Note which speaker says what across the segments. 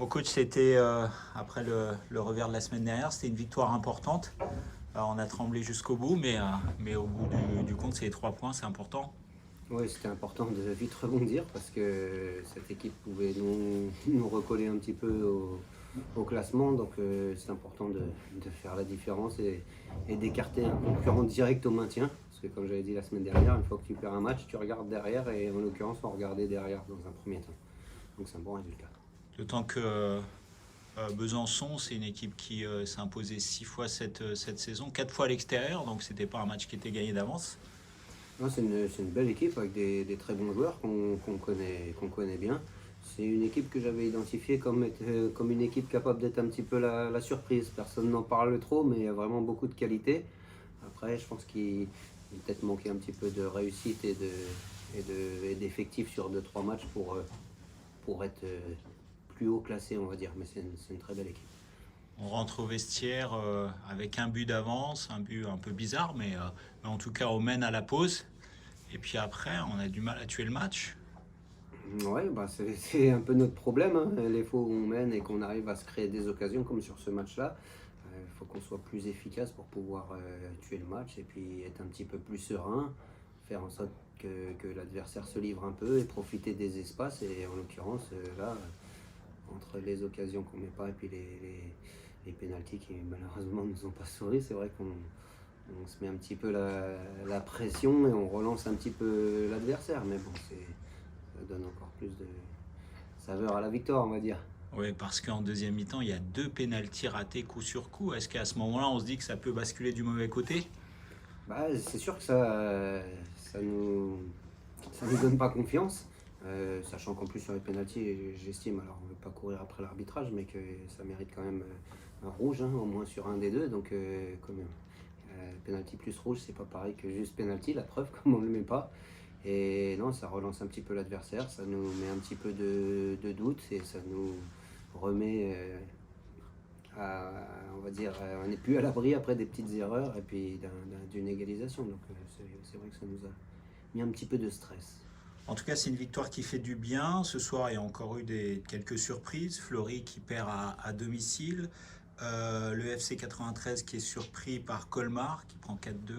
Speaker 1: Bon coach, c'était après le revers de la semaine dernière, c'était une victoire importante. On a tremblé jusqu'au bout, mais au bout du compte, c'est les 3 points, c'est important.
Speaker 2: Oui, c'était important de vite rebondir parce que cette équipe pouvait nous recoller un petit peu au classement. Donc c'est important de faire la différence et d'écarter un concurrent direct au maintien. Parce que comme j'avais dit la semaine dernière, une fois que tu perds un match, tu regardes derrière et en l'occurrence on regardait derrière dans un premier temps. Donc c'est un bon résultat.
Speaker 1: D'autant que Besançon, c'est une équipe qui s'est imposée 6 fois cette saison, 4 fois à l'extérieur, donc c'était pas un match qui était gagné d'avance.
Speaker 2: Non, c'est une belle équipe avec des très bons joueurs qu'on connaît bien. C'est une équipe que j'avais identifiée comme une équipe capable d'être un petit peu la surprise. Personne n'en parle trop, mais il y a vraiment beaucoup de qualité. Après, je pense qu'il peut-être manqué un petit peu de réussite et d'effectifs sur deux trois matchs pour être plus haut classé, on va dire. Mais c'est une très belle équipe.
Speaker 1: On rentre au vestiaire avec un but d'avance, un but un peu bizarre, mais en tout cas on mène à la pause. Et puis après, on a du mal à tuer le match.
Speaker 2: Ouais, bah c'est un peu notre problème, hein. Les fois où on mène et qu'on arrive à se créer des occasions comme sur ce match-là, il faut qu'on soit plus efficace pour pouvoir tuer le match et puis être un petit peu plus serein, faire en sorte que l'adversaire se livre un peu et profiter des espaces. Et en l'occurrence, là, entre les occasions qu'on met pas et puis les pénaltys qui malheureusement ne nous ont pas souri, c'est vrai qu'on se met un petit peu la pression et on relance un petit peu l'adversaire. Mais bon, ça donne encore plus de saveur à la victoire, on va dire.
Speaker 1: Oui, parce qu'en deuxième mi-temps, il y a 2 pénaltys ratés coup sur coup. Est-ce qu'à ce moment-là, on se dit que ça peut basculer du mauvais côté?
Speaker 2: Bah, c'est sûr que ça nous donne pas confiance. Sachant qu'en plus sur les pénaltys, j'estime, alors on ne veut pas courir après l'arbitrage, mais que ça mérite quand même un rouge, hein, au moins sur un des deux. Donc quand même, penalty plus rouge, c'est pas pareil que juste penalty, la preuve, comme on ne le met pas. Et non, ça relance un petit peu l'adversaire, ça nous met un petit peu de doute et ça nous remet on va dire, on n'est plus à l'abri après des petites erreurs et puis d'une égalisation. Donc c'est vrai que ça nous a mis un petit peu de stress.
Speaker 1: En tout cas, c'est une victoire qui fait du bien. Ce soir, il y a encore eu quelques surprises. Fleury qui perd à domicile. Le FC 93 qui est surpris par Colmar, qui prend 4-2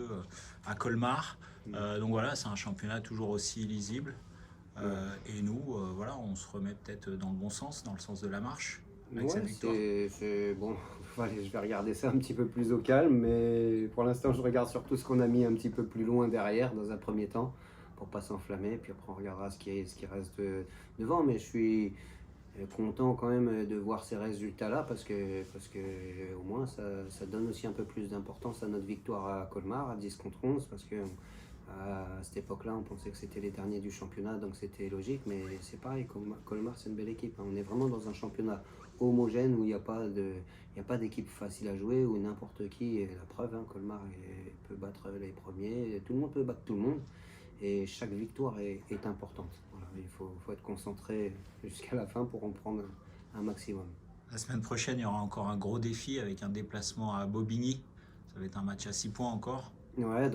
Speaker 1: à Colmar. Donc voilà, c'est un championnat toujours aussi lisible. Et nous, voilà, on se remet peut-être dans le bon sens, dans le sens de la marche, avec
Speaker 2: Ouais,
Speaker 1: cette victoire.
Speaker 2: c'est bon. Allez, je vais regarder ça un petit peu plus au calme, mais pour l'instant, je regarde surtout ce qu'on a mis un petit peu plus loin derrière dans un premier temps pour pas s'enflammer. Puis après, on regardera ce qui reste devant. Mais je suis content quand même de voir ces résultats-là parce que au moins ça donne aussi un peu plus d'importance à notre victoire à Colmar à 10 contre 11 parce que à cette époque-là on pensait que c'était les derniers du championnat donc c'était logique, mais c'est pareil, Colmar c'est une belle équipe, hein. On est vraiment dans un championnat homogène où il n'y a pas d'équipe facile à jouer, où n'importe qui, et la preuve, hein, Colmar peut battre les premiers, tout le monde peut battre tout le monde et chaque victoire est importante. Voilà, il faut être concentré jusqu'à la fin pour en prendre un maximum.
Speaker 1: La semaine prochaine, il y aura encore un gros défi avec un déplacement à Bobigny. Ça va être un match à 6 points encore.
Speaker 2: Ouais,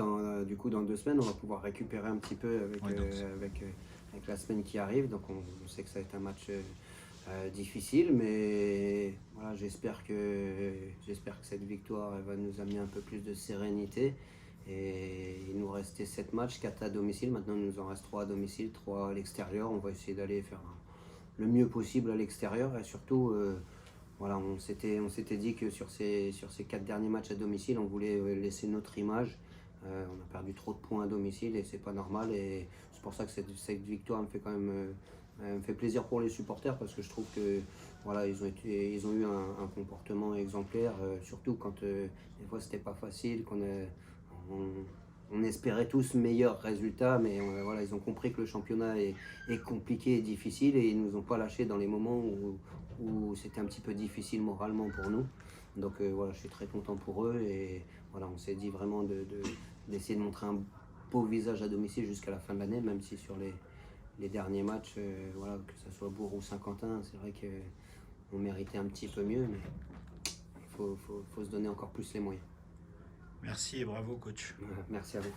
Speaker 2: du coup, dans 2 semaines, on va pouvoir récupérer un petit peu
Speaker 1: Ouais, donc,
Speaker 2: avec la semaine qui arrive. Donc, on sait que ça va être un match difficile, mais voilà, j'espère que cette victoire elle va nous amener un peu plus de sérénité. Et il nous restait 7 matchs, 4 à domicile. Maintenant, il nous en reste 3 à domicile, 3 à l'extérieur. On va essayer d'aller faire le mieux possible à l'extérieur et surtout. Voilà, on s'était dit que sur ces 4 derniers matchs à domicile, on voulait laisser notre image. On a perdu trop de points à domicile et c'est pas normal. Et c'est pour ça que cette victoire me fait quand même me fait plaisir pour les supporters parce que je trouve que voilà, ils ont eu un comportement exemplaire, surtout quand des fois c'était pas facile, on, on espérait tous meilleurs résultats, mais voilà, ils ont compris que le championnat est compliqué et difficile et ils nous ont pas lâchés dans les moments où c'était un petit peu difficile moralement pour nous. Donc voilà, je suis très content pour eux et voilà, on s'est dit vraiment d'essayer de montrer un beau visage à domicile jusqu'à la fin de l'année, même si sur les derniers matchs, voilà, que ce soit Bourg ou Saint-Quentin, c'est vrai qu'on méritait un petit peu mieux, mais il faut se donner encore plus les moyens.
Speaker 1: merci et bravo, coach.
Speaker 2: Merci à vous.